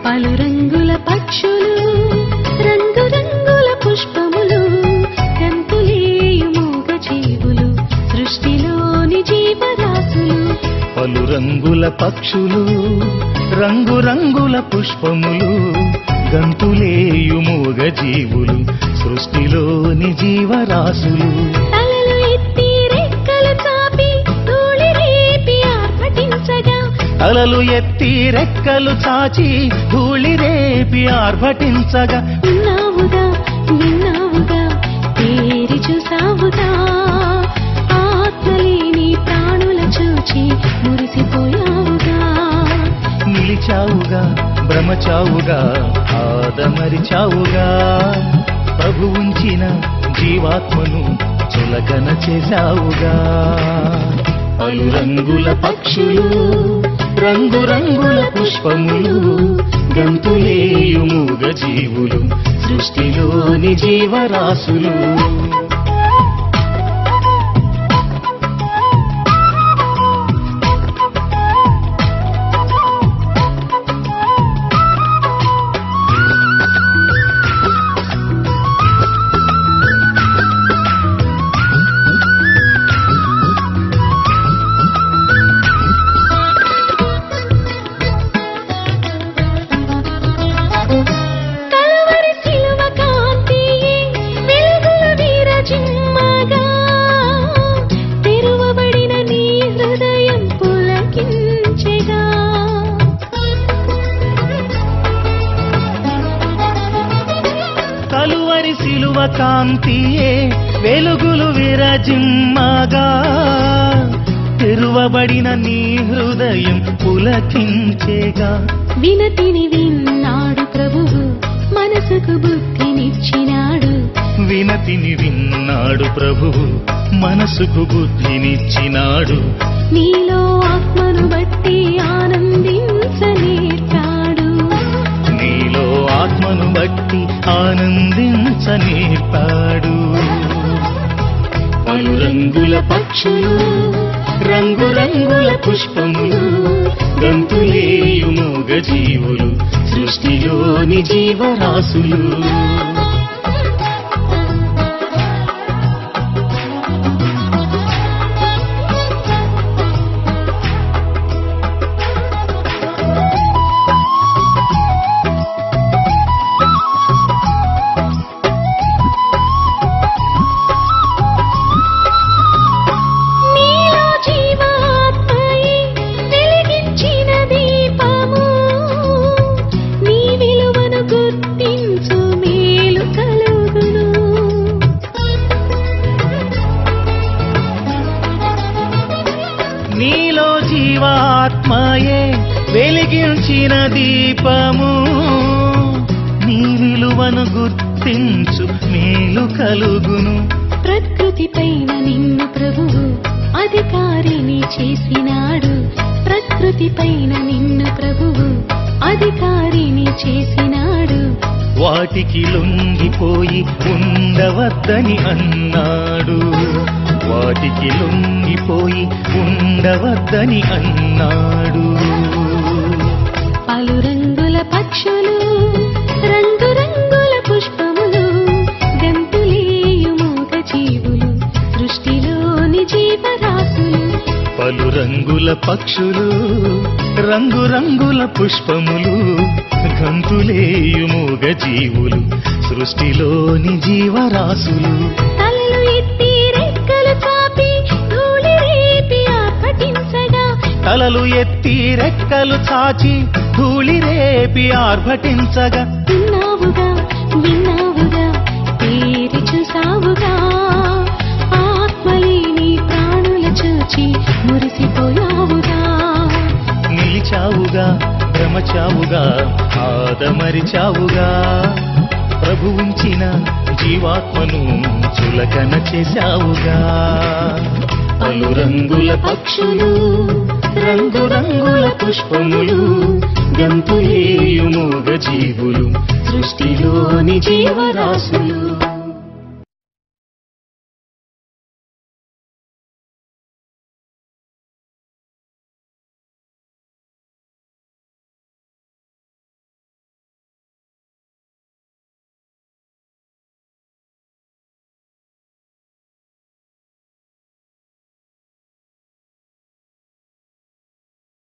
పలు రంగుల పక్షులు రంగురంగుల పుష్పములు గంతులేయు మూగ జీవులు సృష్టిలోని జీవరాశులు పలు రంగుల పక్షులు రంగురంగుల పుష్పములు గంతులేయు మూగ జీవులు సృష్టిలోని జీవరాశులు తలలు ఎత్తి రెక్కలు చాపి ధూళి రేపి ఆర్భటించగా తలలు ఎత్తి రెక్కలు చాచి ధూళి రేపి ఆర్భటించగా ఉన్నావుగా విన్నావుగా తేరి చూసావుగా ఆత్మలేని ప్రాణుల చూచి మురిసిపోయావుగా నిలిచావుగా భ్రమచావుగా ఆదమరిచావుగా ప్రభువుంచిన జీవాత్మను చులకన చేశావుగా పలు రంగుల పక్షులు రంగురంగుల పుష్పములు గంతులేయు మూగ జీవులు సృష్టిలోని జీవరాశులు కలువరి శిలువ కాంతియే వెలుగులు విరజిమ్మగా తెరువబడిన నీ హృదయం పులకించేగా వినతిని విన్నాడు ప్రభువు మనసుకు బుద్ధినిచ్చినాడు వినతిని విన్నాడు ప్రభువు మనసుకు బుద్ధినిచ్చినాడు నీలో ఆత్మను బట్టి ఆనందించనేర్పాడు నీలో ఆత్మను బట్టి ఆనందించనేర్పాడు పలు రంగుల పక్షులు రంగురంగుల పుష్పములు గంతులేయు మూగ జీవులు సృష్టిలోని జీవరాశులు నీలో జీవాత్మయే వెలిగించిన దీపము నీ విలువను గుర్తించు మేలు కలుగును ప్రకృతి పైన నిన్ను ప్రభువు అధికారిని చేసినాడు ప్రకృతి పైన నిన్ను ప్రభువు అధికారిని చేసినాడు వాటికి లొంగిపోయి ఉండవద్దని అన్నాడు వాటికి లొంగిపోయి ఉండవద్దని అన్నాడు పలు రంగుల పక్షులు రంగురంగుల పుష్పములు గంతులేయు మూగ జీవులు సృష్టిలోని జీవరాశులు పలు రంగుల పక్షులు రంగురంగుల పుష్పములు గంతులేయు మూగ జీవులు సృష్టిలోని జీవరాశులు తలలు ఎత్తి రెక్కలు చాపి ధూళి రేపి ఆర్భటించగా తలలు ఎత్తి రెక్కలు చాచి ధూళి రేపి ఆర్భటించగా విన్నావుగా విన్నావుగా తేరి చూసావుగా ఆత్మలేని ప్రాణుల చూచి మురిసిపోయావుగా నిలిచావుగా భ్రమచావుగా ఆదమరిచావుగా ప్రభువుంచిన జీవాత్మను చులకన చేశావుగా పలు రంగుల పక్షులు రంగురంగుల పుష్పములు గంతులేయు మూగ జీవులు సృష్టిలోని జీవరాశులు